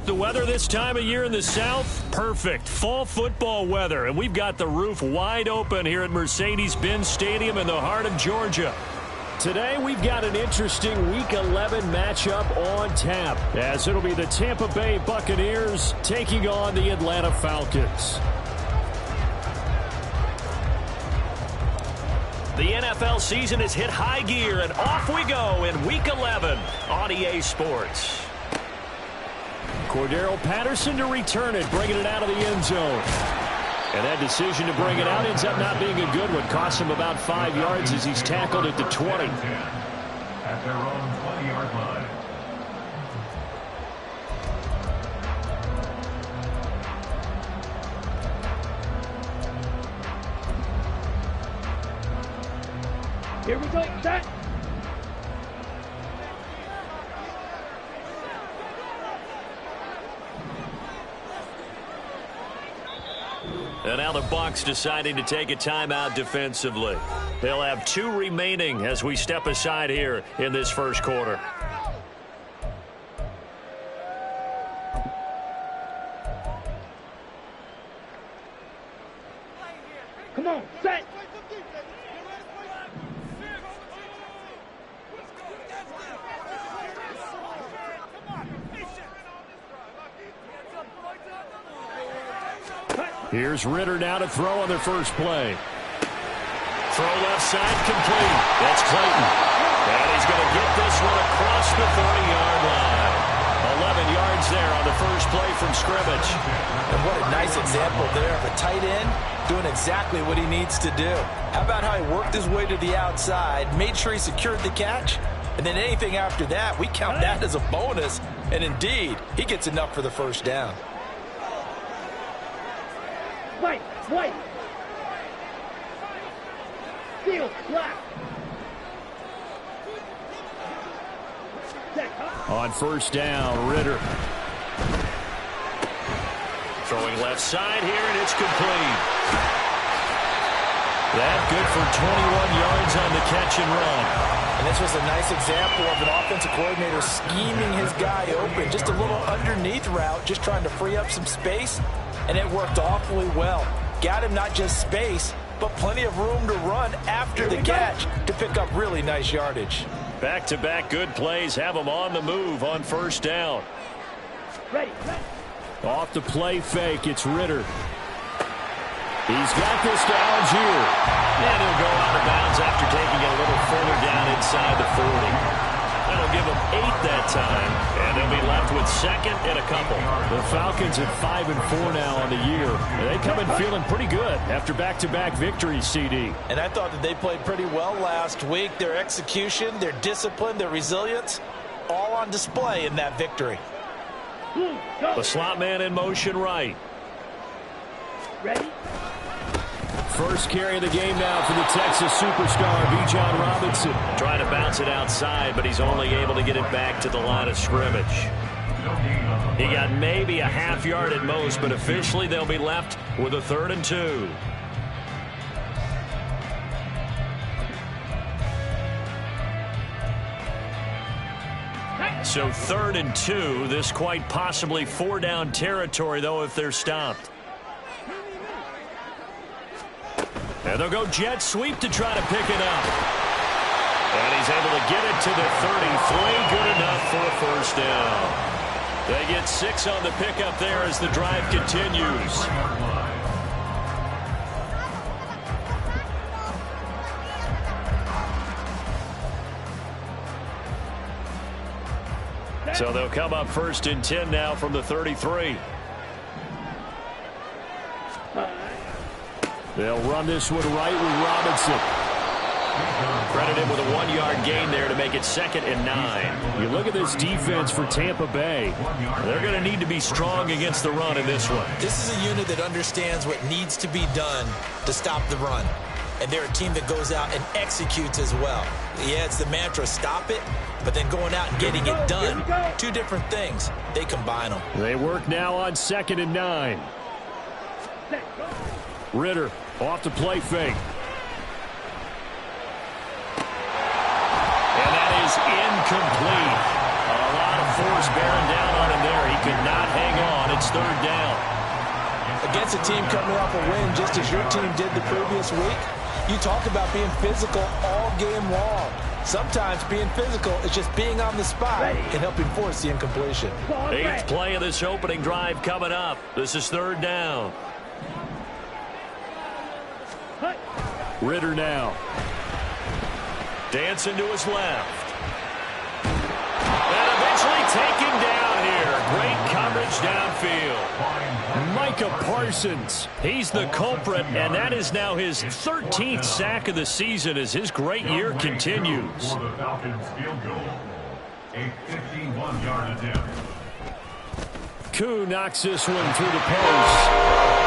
The weather this time of year in the South, perfect. Fall football weather, and we've got the roof wide open here at Mercedes-Benz Stadium in the heart of Georgia. Today, we've got an interesting Week 11 matchup on tap, as it'll be the Tampa Bay Buccaneers taking on the Atlanta Falcons. The NFL season has hit high gear, and off we go in Week 11 on EA Sports. Cordero Patterson to return it, bringing it out of the end zone. And that decision to bring it out ends up not being a good one. Costs him about 5 yards as he's tackled at the 20. At their own 20-yard line. Here we go, set. And now the Bucs deciding to take a timeout defensively. They'll have 2 remaining as we step aside here in this first quarter. Come on, set. Here's Ritter now to throw on their first play. Throw left side complete. That's Clayton. And he's going to get this one across the 30-yard line. 11 yards there on the first play from scrimmage. And what a nice example there of a tight end doing exactly what he needs to do. How about how he worked his way to the outside, made sure he secured the catch, and then anything after that, we count that as a bonus. And indeed, he gets enough for the first down. White. Field, black. On first down, Ritter. Throwing left side here, and it's complete. That good for 21 yards on the catch and run. And this was a nice example of an offensive coordinator scheming his guy open. Just a little underneath route, just trying to free up some space. And it worked awfully well. Got him not just space, but plenty of room to run after the catch to pick up really nice yardage. Back-to-back good plays have him on the move on first down. Ready. Off the play fake, it's Ritter. He's got this to Algier. And he'll go out of bounds after taking it a little further down inside the 40. That'll give them 8 that time, and they'll be left with second and a couple. The Falcons at 5-4 now on the year. They come in feeling pretty good after back-to-back victories, CD. And I thought that they played pretty well last week. Their execution, their discipline, their resilience, all on display in that victory. The slot man in motion right. Ready. First carry of the game now for the Texas superstar, Bijan Robinson. Trying to bounce it outside, but he's only able to get it back to the line of scrimmage. He got maybe a half yard at most, but officially they'll be left with a 3rd and 2. So 3rd and 2, this quite possibly 4-down territory, though, if they're stopped. And they'll go jet sweep to try to pick it up. And he's able to get it to the 33. Good enough for a first down. They get 6 on the pickup there as the drive continues. So they'll come up 1st and 10 now from the 33. They'll run this one right with Robinson. Credited with a 1-yard gain there to make it 2nd and 9. You look at this defense for Tampa Bay. They're going to need to be strong against the run in this one. This is a unit that understands what needs to be done to stop the run. And they're a team that goes out and executes as well. Yeah, it's the mantra, stop it, but then going out and getting it done. 2 different things. They combine them. They work now on 2nd and 9. Ritter off the play fake. And that is incomplete. A lot of force bearing down on him there. He could not hang on. It's third down. Against a team coming off a win just as your team did the previous week, you talk about being physical all game long. Sometimes being physical is just being on the spot and helping force the incompletion. Eighth play of this opening drive coming up. This is third down. Ritter now. Dancing to his left. And eventually taken down here. Great coverage downfield. Micah Parsons. He's the culprit, and that is now his 13th sack of the season as his great year continues. For the Falcons field goal. A 51-yard attempt. Koo knocks this one through the post.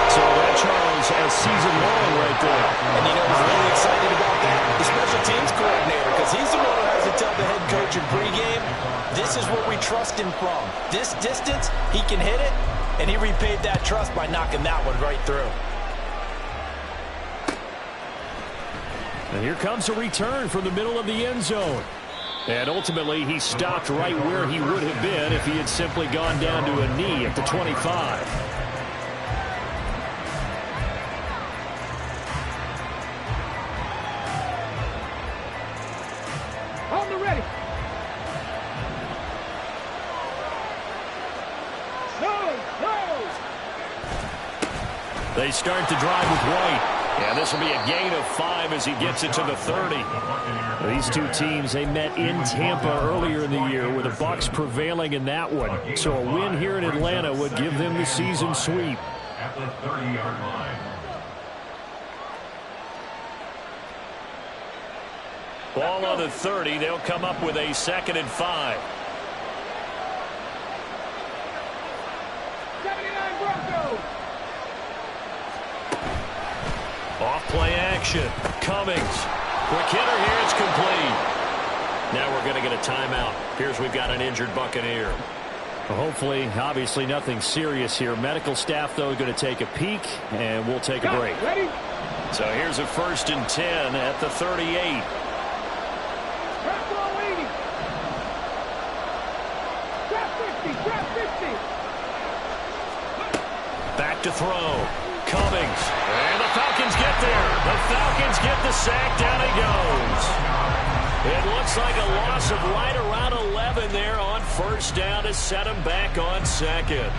So that, Charles, has season long right there. And you know who's really excited about that? The special teams coordinator, because he's the one who has to tell the head coach in pregame, this is what we trust him from. This distance, he can hit it, and he repaid that trust by knocking that one right through. And here comes a return from the middle of the end zone. And ultimately, he stopped right where he would have been if he had simply gone down to a knee at the 25. On the ready. They start the drive with White. And this will be a gain of 5 as he gets it to the 30. These two teams, they met in Tampa earlier in the year with the Bucs prevailing in that one. So a win here in Atlanta would give them the season sweep. At the 30-yard line. Ball on the 30. They'll come up with a 2nd and 5. 79 Broncos. Off-play action. Cummings. Quick hitter here. It's complete. Now we're going to get a timeout. Appears we've got an injured Buccaneer. Well, hopefully, obviously nothing serious here. Medical staff, though, going to take a peek, and we'll take a break. Ready? So here's a 1st and 10 at the 38. Trap ball 80. Trap 50. Trap 50. Back to throw. Cummings. And the Falcons get there. The Falcons get the sack. Down he goes. It looks like a loss of right around 11 there on 1st down to set him back on 2nd.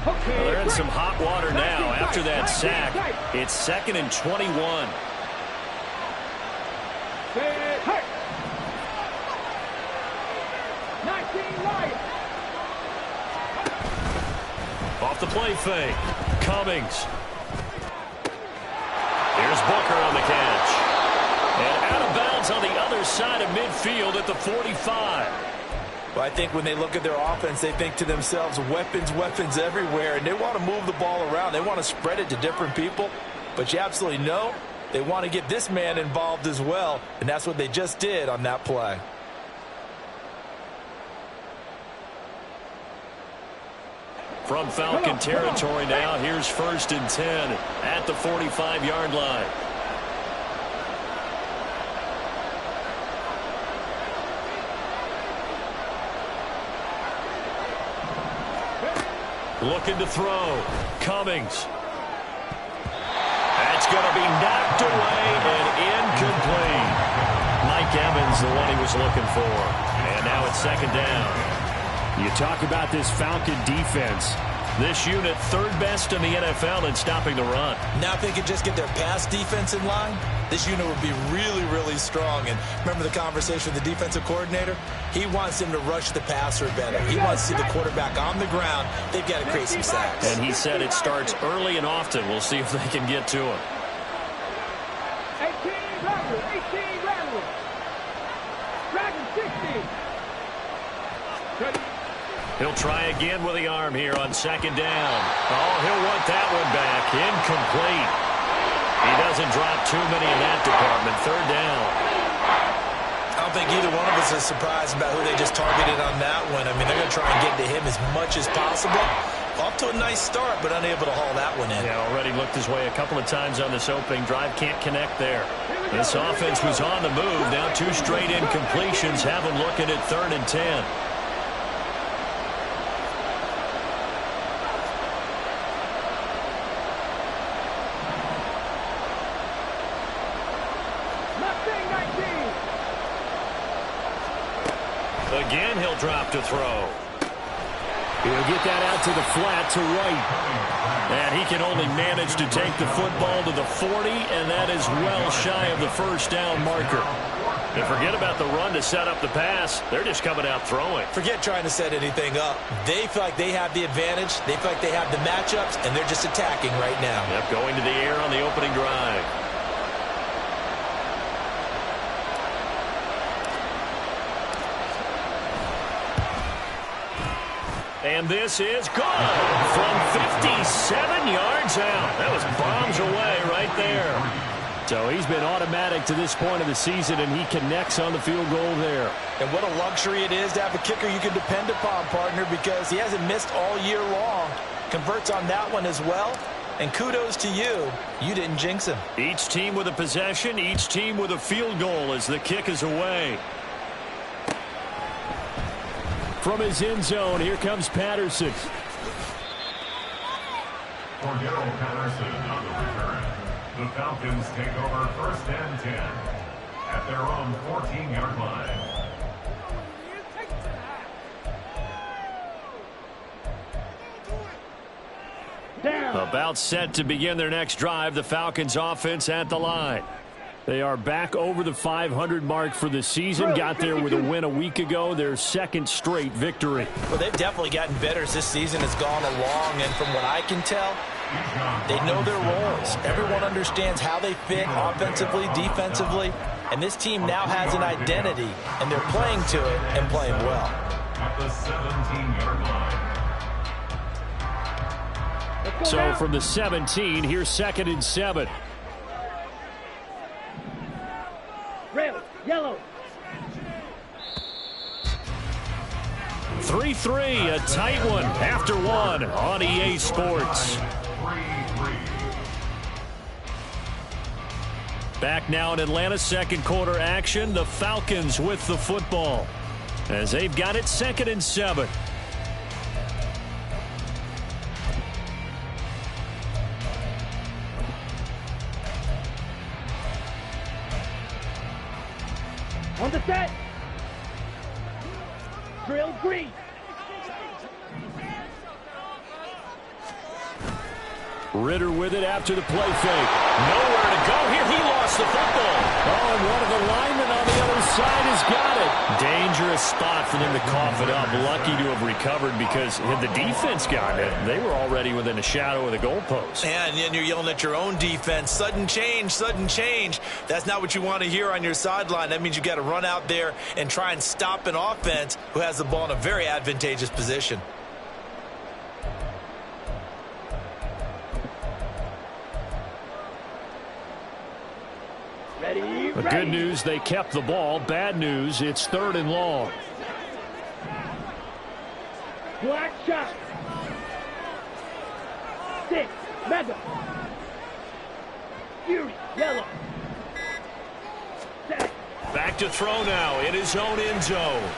Okay, Well, they're in break. some hot water now after that 19 sack. tight. It's 2nd and 21. Set, hurt. 19 Lions. Off the play fake. Cummings. Here's Booker on the catch. And out of bounds on the other side of midfield at the 45. Well, I think when they look at their offense, they think to themselves, weapons, weapons everywhere, and they want to move the ball around. They want to spread it to different people. But you absolutely know they want to get this man involved as well, and that's what they just did on that play. From Falcon territory now, here's 1st and 10 at the 45-yard line. Looking to throw. Cummings. That's going to be knocked away and incomplete. Mike Evans, the one he was looking for. And now it's 2nd down. You talk about this Falcon defense. This unit, 3rd best in the NFL in stopping the run. Now if they could just get their pass defense in line, this unit would be really, really strong. And remember the conversation with the defensive coordinator? He wants them to rush the passer better. He wants to see the quarterback on the ground. They've got to create some sacks. And he said it starts early and often. We'll see if they can get to him. 18 Rattler. 18 Rattler. Dragon 60. Ready? He'll try again with the arm here on 2nd down. Oh, he'll want that one back. Incomplete. He doesn't drop too many in that department. 3rd down. I don't think either one of us is surprised about who they just targeted on that one. I mean, they're going to try and get to him as much as possible. Off to a nice start, but unable to haul that one in. Yeah, already looked his way a couple of times on this opening drive. Can't connect there. This offense was on the move. Now 2 straight incompletions have them looking at 3rd and 10. Again, he'll drop to throw. He'll get that out to the flat to White. And he can only manage to take the football to the 40, and that is well shy of the first down marker. And forget about the run to set up the pass. They're just coming out throwing. Forget trying to set anything up. They feel like they have the advantage. They feel like they have the matchups, and they're just attacking right now. Yep, going to the air on the opening drive. And this is good from 57 yards out. That was bombs away right there. So he's been automatic to this point of the season, and he connects on the field goal there. And what a luxury it is to have a kicker you can depend upon, partner, because he hasn't missed all year long. Converts on that one as well. And kudos to you. You didn't jinx him. Each team with a possession, each team with a field goal as the kick is away. From his end zone, here comes Patterson. Cordero Patterson on the return. The Falcons take over 1st and 10 at their own 14-yard line. Down. About set to begin their next drive, the Falcons offense at the line. They are back over the 500 mark for the season. Got there with a win a week ago, their second straight victory. Well, they've definitely gotten better as this season has gone along, and from what I can tell, they know their roles. Everyone understands how they fit offensively, defensively, and this team now has an identity, and they're playing to it and playing well. At the 17-yard line. So from the 17, here's 2nd and 7. Red, yellow. 3-3, a tight one after one on EA Sports. 3-3. Back now in Atlanta, second quarter action. The Falcons with the football as they've got it 2nd and 7. On the set. Drill green. Ritter with it after the play fake. Nowhere to go here. He lost the football. Oh, and one of the linemen on the other side has got it. Dangerous spot for them to cough it up. Lucky to have recovered because had the defense gotten it, they were already within a shadow of the goalpost. And then you're yelling at your own defense. Sudden change, sudden change. That's not what you want to hear on your sideline. That means you got to run out there and try and stop an offense who has the ball in a very advantageous position. Ready, The good news, they kept the ball. Bad news, it's 3rd and long. Black shot. 6, mega. Fury, yellow. Set. Back to throw now in his own end zone.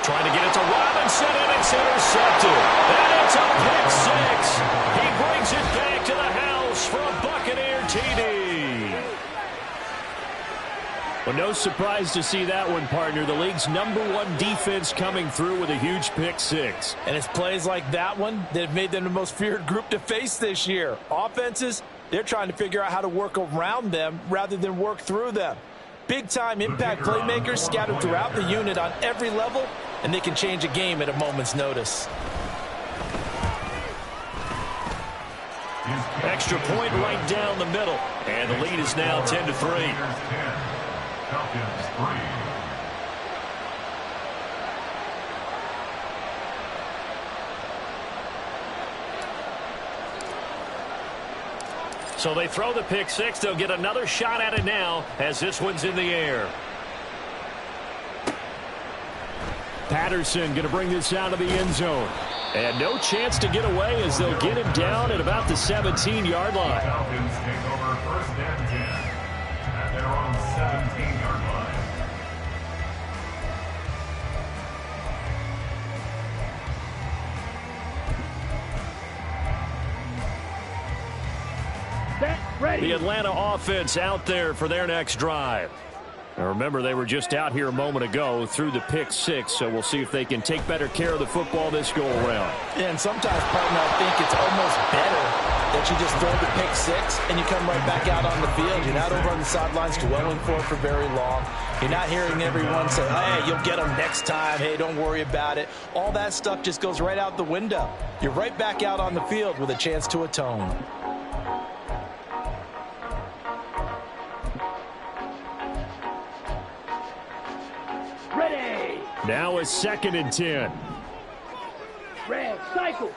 Trying to get it to Robinson, and it's intercepted. And it's a pick six. He brings it back to the house for a Buccaneer TD. Well, no surprise to see that one, partner. The league's #1 defense coming through with a huge pick six. And it's plays like that one that have made them the most feared group to face this year. Offenses, they're trying to figure out how to work around them rather than work through them. Big-time impact playmakers scattered throughout the unit on every level, and they can change a game at a moment's notice. Extra point right down the middle. And the lead is now 10-3. Falcons 3. So they throw the pick six. They'll get another shot at it now as this one's in the air. Patterson going to bring this out of the end zone. And no chance to get away as they'll get him down at about the 17-yard line. Falcons take over 1st and 10 at their own 17-yard line. Set. Ready. The Atlanta offense out there for their next drive. Now remember, they were just out here a moment ago through the pick six, so we'll see if they can take better care of the football this go-around. Yeah, and sometimes, partner, I think it's almost better that you just throw the pick six and you come right back out on the field. You're not over on the sidelines dwelling for it for very long. You're not hearing everyone say, hey, you'll get them next time. Hey, don't worry about it. All that stuff just goes right out the window. You're right back out on the field with a chance to atone. Ready. Now a 2nd and 10. Red, cycle.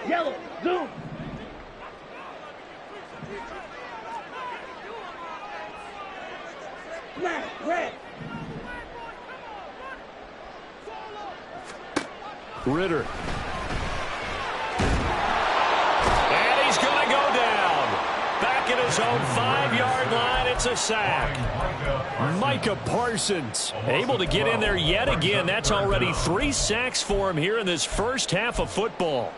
Yellow, zoom. Black, red. Ritter. And he's going to go down. Back at his own 5-yard line, it's a sack. Micah Parsons able to get in there yet again. That's already 3 sacks for him here in this first half of football.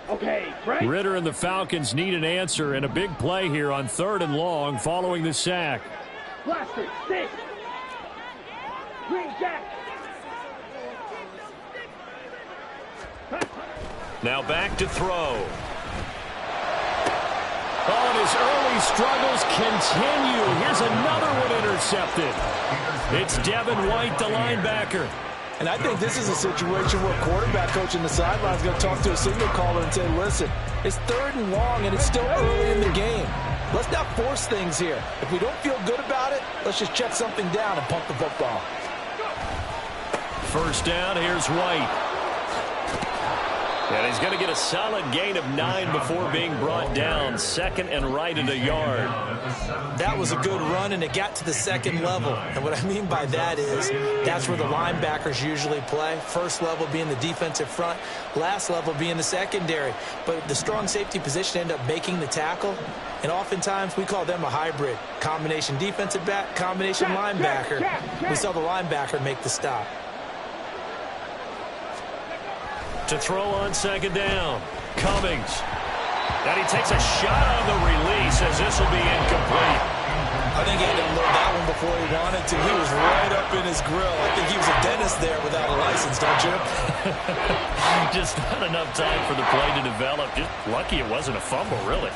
Okay, right. Ritter and the Falcons need an answer, and a big play here on 3rd and long following the sack. Blaster, 6. Green jack. Now back to throw. Oh, and his early struggles continue. Here's another one intercepted. It's Devin White, the linebacker. And I think this is a situation where a quarterback coach in the sideline is going to talk to a signal caller and say, listen, it's 3rd and long and it's still early in the game. Let's not force things here. If we don't feel good about it, let's just check something down and pump the football. First down, here's White. And he's going to get a solid gain of 9 before being brought down. 2nd and right at a yard. That was a good run, and it got to the 2nd level. And what I mean by that is that's where the linebackers usually play. First level being the defensive front, last level being the secondary. But the strong safety position ended up making the tackle. And oftentimes we call them a hybrid. Combination defensive back, combination linebacker. We saw the linebacker make the stop. To throw on 2nd down, Cummings. And he takes a shot on the release as this will be incomplete. I think he had to load that one before he wanted to. He was right up in his grill. I think he was a dentist there without a license, don't you? Just not enough time for the play to develop. Just lucky it wasn't a fumble, really.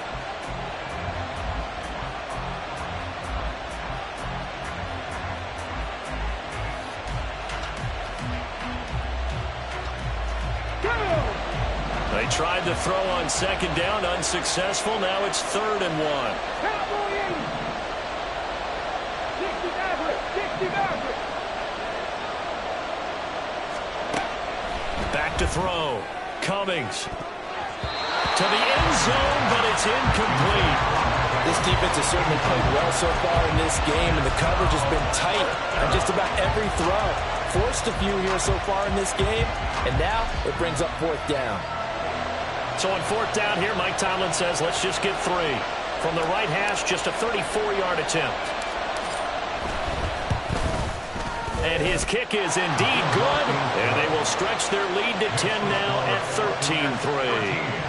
They tried to throw on 2nd down, unsuccessful. Now it's 3rd and 1. Cowboy 80. 60 Maverick. 60 Maverick. Back to throw. Cummings. To the end zone, but it's incomplete. This defense has certainly played well so far in this game, and the coverage has been tight on just about every throw. Forced a few here so far in this game, and now it brings up 4th down. So on 4th down here, Mike Tomlin says, let's just get 3. From the right hash, just a 34-yard attempt. And his kick is indeed good, and they will stretch their lead to 10 now at 13-3.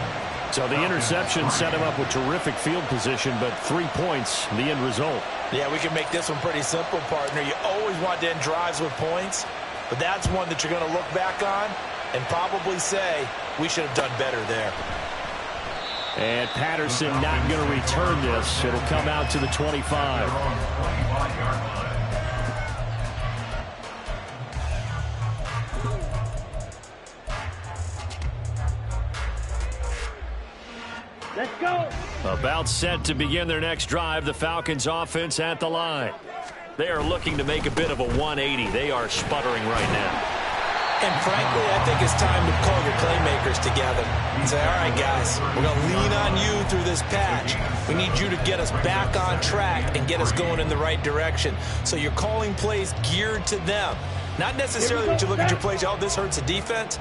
So the interception set him up with terrific field position, but 3 points, the end result. Yeah, we can make this one pretty simple, partner. You always want to end drives with points, but that's one that you're going to look back on and probably say, we should have done better there. And Patterson not going to return this. It'll come out to the 25. Let's go. About set to begin their next drive, the Falcons offense at the line. They are looking to make a bit of a 180. They are sputtering right now. And frankly, I think it's time to call your playmakers together and say, all right, guys, we're going to lean on you through this patch. We need you to get us back on track and get us going in the right direction. So you're calling plays geared to them. Not necessarily that you look at your plays, oh, this hurts the defense.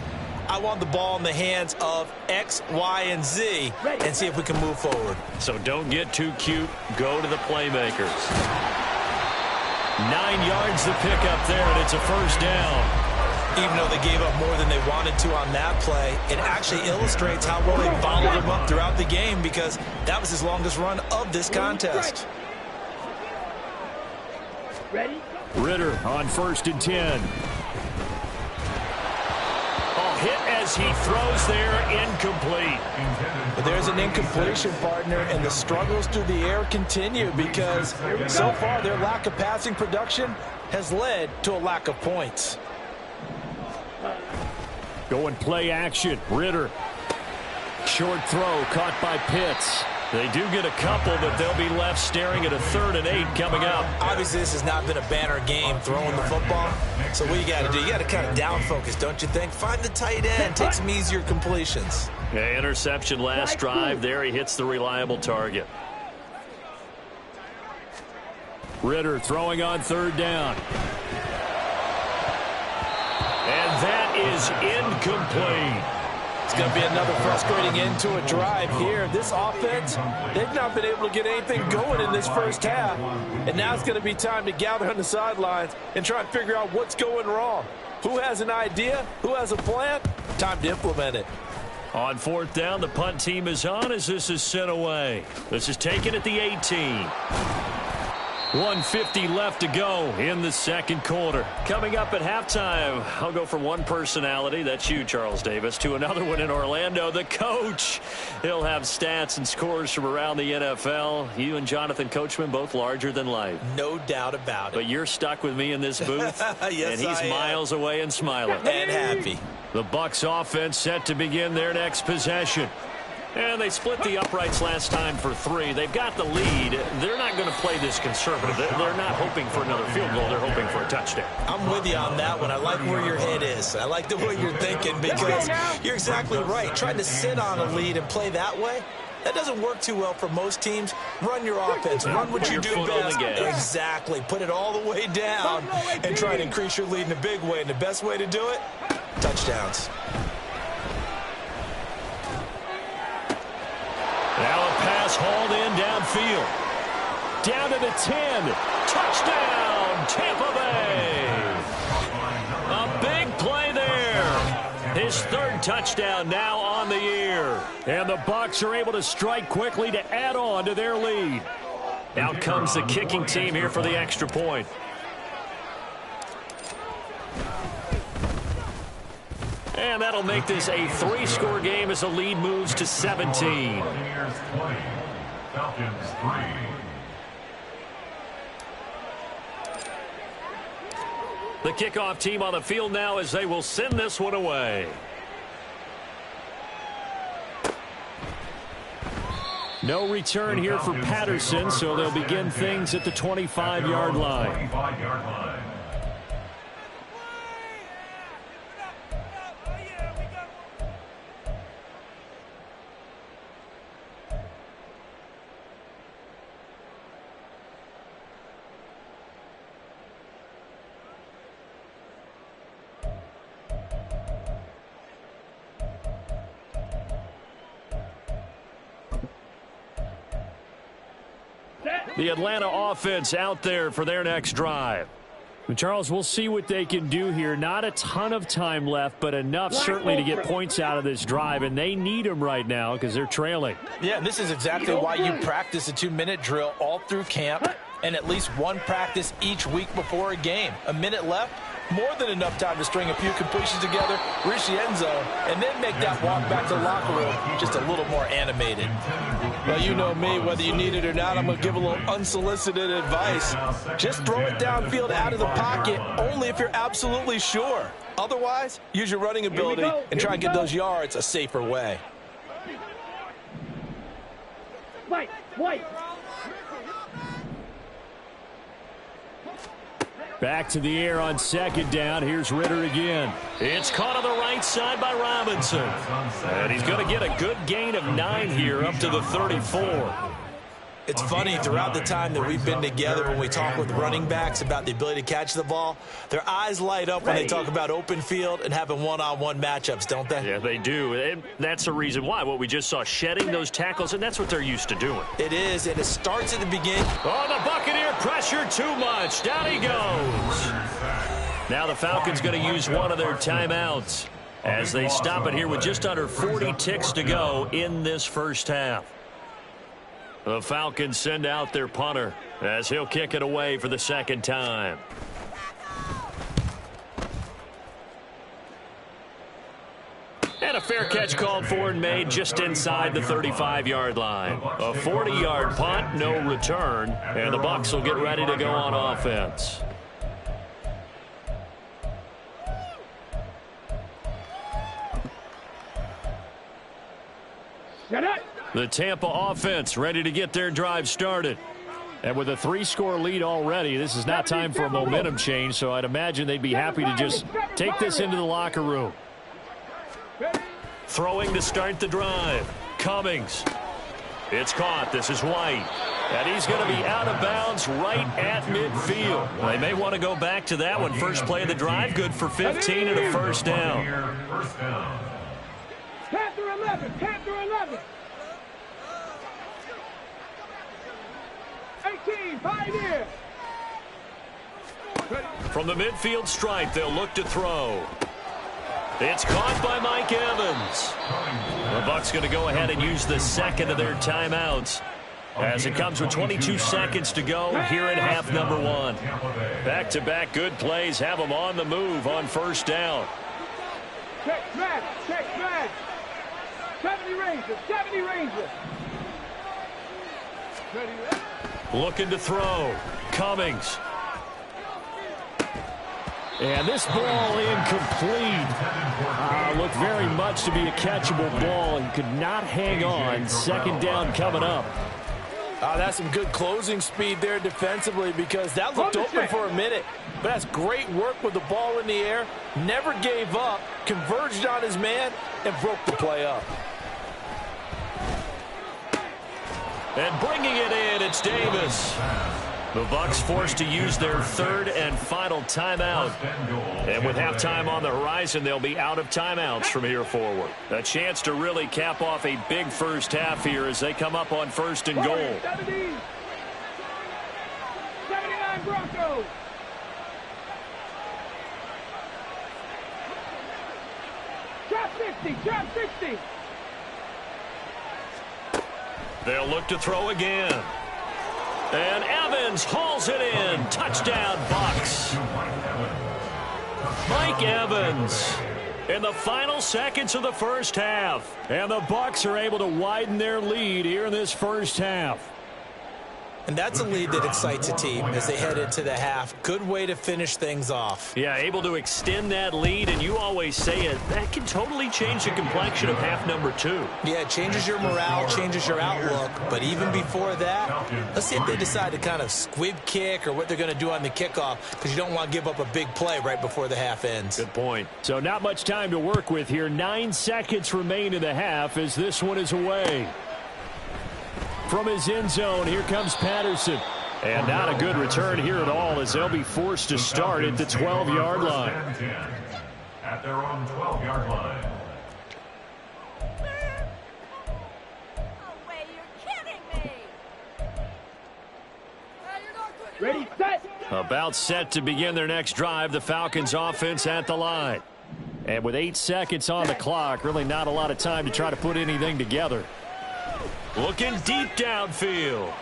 I want the ball in the hands of X, Y, and Z and see if we can move forward. So don't get too cute. Go to the playmakers. 9 yards the pickup there, and it's a first down. Even though they gave up more than they wanted to on that play, it actually illustrates how well they followed him up throughout the game because that was his longest run of this contest. Ready? Ritter on 1st and 10. Hit as he throws there, incomplete. But there's an incompletion, partner, and the struggles through the air continue because so far their lack of passing production has led to a lack of points. Going play action. Ritter. Short throw caught by Pitts. They do get a couple, but they'll be left staring at a 3rd and 8 coming up. Obviously, this has not been a banner game throwing the football. So what you got to do, you got to kind of down focus, don't you think? Find the tight end, take some easier completions. Yeah, interception last drive. There he hits the reliable target. Ritter throwing on 3rd down. And that is incomplete. It's going to be another frustrating end to a drive here. This offense, they've not been able to get anything going in this first half. And now it's going to be time to gather on the sidelines and try and figure out what's going wrong. Who has an idea? Who has a plan? Time to implement it. On 4th down, the punt team is on as this is sent away. This is taken at the 18. 1:50 left to go in the 2nd quarter. Coming up at halftime, I'll go from one personality, that's you, Charles Davis, to another one in Orlando, the coach. He'll have stats and scores from around the NFL. You and Jonathan Coachman both larger than life. No doubt about it. But you're stuck with me in this booth, yes, and he's miles away and smiling. And happy. The Bucs offense set to begin their next possession. And they split the uprights last time for 3. They've got the lead. They're not going to play this conservative. They're not hoping for another field goal. They're hoping for a touchdown. I'm with you on that one. I like where your head is. I like the way you're thinking because you're exactly right. Trying to sit on a lead and play that way, that doesn't work too well for most teams. Run your offense. Run what you do best. Exactly. Put it all the way down and try to increase your lead in a big way. And the best way to do it, touchdowns. Now a pass hauled in downfield. Down to the 10. Touchdown, Tampa Bay. A big play there. His 3rd touchdown now on the year. And the Bucs are able to strike quickly to add on to their lead. Out comes the kicking team here for the extra point. And that'll make this a 3-score game as the lead moves to 17. Falcons 3. The kickoff team on the field now as they will send this one away. No return here for Patterson, so they'll begin things at the 25-yard line. The Atlanta offense out there for their next drive. And Charles, we'll see what they can do here. Not a ton of time left, but enough certainly to get points out of this drive, and they need them right now because they're trailing. Yeah, and this is exactly why you practice a 2-minute drill all through camp and at least one practice each week before a game. A minute left, more than enough time to string a few completions together, reach the end zone, and then make that walk back to the locker room just a little more animated. Well, you know me, whether you need it or not, I'm going to give a little unsolicited advice. Just throw it downfield out of the pocket only if you're absolutely sure. Otherwise, use your running ability and try and get those yards a safer way. White. Back to the air on 2nd down. Here's Ritter again. It's caught on the right side by Robinson. And he's going to get a good gain of 9 here up to the 34. It's funny, throughout the time that we've been together, when we talk with running backs about the ability to catch the ball, their eyes light up when they talk about open field and having one-on-one matchups, don't they? Yeah, they do. And that's the reason why. What we just saw, shedding those tackles, and that's what they're used to doing. It is, and it starts at the beginning. Oh, the Buccaneer pressure too much. Down he goes. Now the Falcons going to use one of their timeouts as they stop it here with just under 40 ticks to go in this first half. The Falcons send out their punter as he'll kick it away for the second time. And a fair catch called for and made just inside the 35-yard line. A 40-yard punt, no return, and the Bucs will get ready to go on offense. The Tampa offense ready to get their drive started. And with a 3-score lead already, this is not time for a momentum change, so I'd imagine they'd be happy to just take this into the locker room. Throwing to start the drive. Cummings. It's caught. This is White. And he's going to be out of bounds right at midfield. They may want to go back to that one. First play of the drive, good for 15 and a first down. 10 through 11. 10 through 11. 18, Pioneer. From the midfield stripe, they'll look to throw. It's caught by Mike Evans. The Bucs going to go ahead and use the second of their timeouts as it comes with 22 seconds to go here in half number one. Back-to-back good plays have them on the move on first down. Check smash. Check smash. 70 Rangers. 70 Rangers. Looking to throw. Cummings. And this ball incomplete. Looked very much to be a catchable ball and could not hang on. Second down coming up. That's some good closing speed there defensively because that looked open for a minute. But that's great work with the ball in the air. Never gave up, converged on his man, and broke the play up. And bringing it in, it's Davis. The Bucs forced to use their third and final timeout. And with halftime on the horizon, they'll be out of timeouts from here forward. A chance to really cap off a big first half here as they come up on first and goal. 79 Broncos. Drop 60. Drop 60. They'll look to throw again. And Evans hauls it in. Touchdown, Bucs. Mike Evans in the final seconds of the first half. And the Bucs are able to widen their lead here in this first half. And that's a lead that excites a team as they head into the half. Good way to finish things off. Yeah, able to extend that lead, and you always say it, that can totally change the complexion of half number two. Yeah, it changes your morale, changes your outlook. But even before that, let's see if they decide to kind of squib kick or what they're going to do on the kickoff because you don't want to give up a big play right before the half ends. Good point. So not much time to work with here. 9 seconds remain in the half as this one is away. From his end zone, here comes Patterson. And not a good return here at all as they'll be forced to start at the 12-yard line. At their own 12-yard line. No way, you're kidding me. Ready, set. About set to begin their next drive, the Falcons offense at the line. And with 8 seconds on the clock, really not a lot of time to try to put anything together. Looking deep downfield.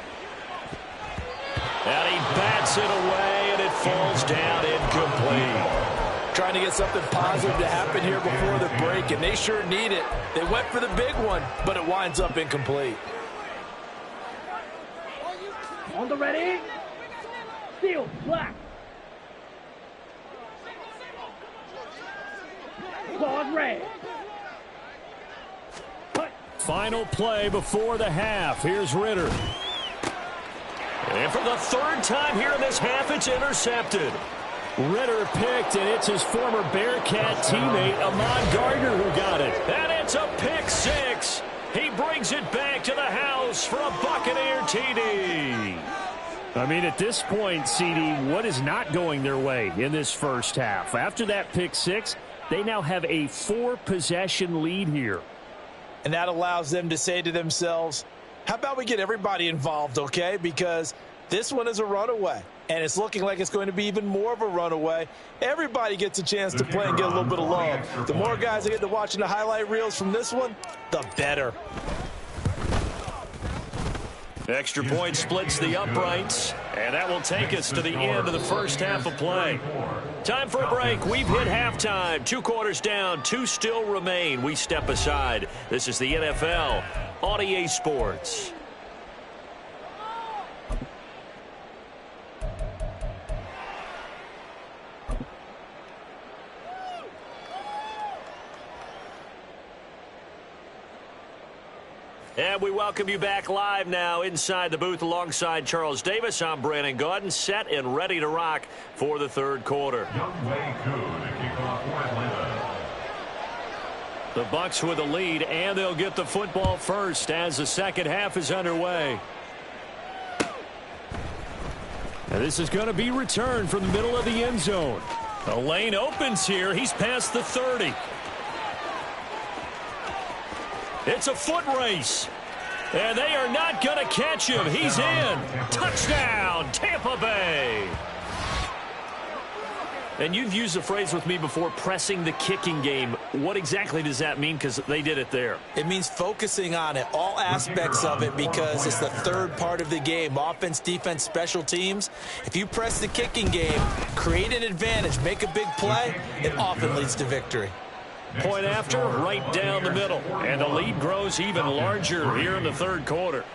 And he bats it away, and it falls down incomplete. Trying to get something positive to happen here before the break, and they sure need it. They went for the big one, but it winds up incomplete. On the ready. Steel, black. Claws red. Final play before the half. Here's Ritter. And for the third time here in this half, it's intercepted. Ritter picked, and it's his former Bearcat teammate, Ahmad Gardner, who got it. And it's a pick six. He brings it back to the house for a Buccaneer TD. I mean, at this point, CD, what is not going their way in this first half? After that pick six, they now have a 4-possession lead here. And that allows them to say to themselves, how about we get everybody involved, okay? Because This one is a runaway, and it's looking like it's going to be even more of a runaway. Everybody gets a chance to play and get a little bit of love. The more guys that get to watching the highlight reels from this one, the better. Extra point splits the uprights, and that will take us to the end of the first half of play. Time for a break. We've hit halftime. 2 quarters down, 2 still remain. We step aside. This is the NFL on EA Sports. And we welcome you back live now inside the booth alongside Charles Davis. I'm Brandon Gaudin, set and ready to rock for the third quarter. Younghoe Koo to kick off for Atlanta. The Bucs with the lead, and they'll get the football first as the second half is underway. And this is going to be returned from the middle of the end zone. The lane opens here. He's past the 30. It's a foot race. And they are not going to catch him. He's in. Touchdown, Tampa Bay. And you've used the phrase with me before, pressing the kicking game. What exactly does that mean? Because they did it there. It means focusing on it, all aspects of it, because it's the third part of the game. Offense, defense, special teams. If you press the kicking game, create an advantage, make a big play, it often leads to victory. Point after, right down the middle. And the lead grows even larger here in the third quarter.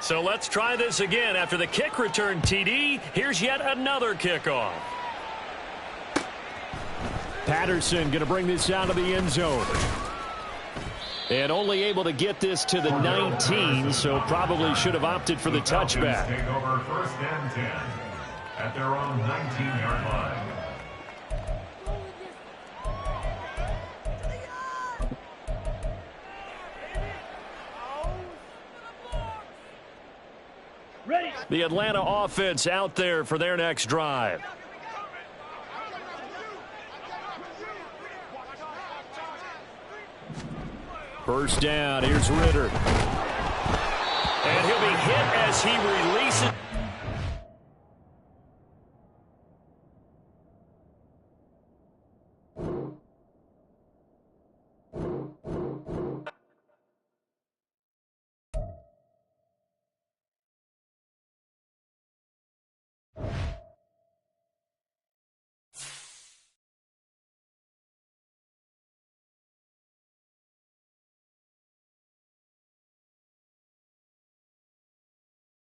So let's try this again. After the kick return, TD, here's yet another kickoff. Patterson going to bring this out of the end zone. And only able to get this to the 19, so probably should have opted for the touchback. Take over first and 10 at their own 19-yard line. Ready. The Atlanta offense out there for their next drive. First down, here's Ritter. And he'll be hit as he releases.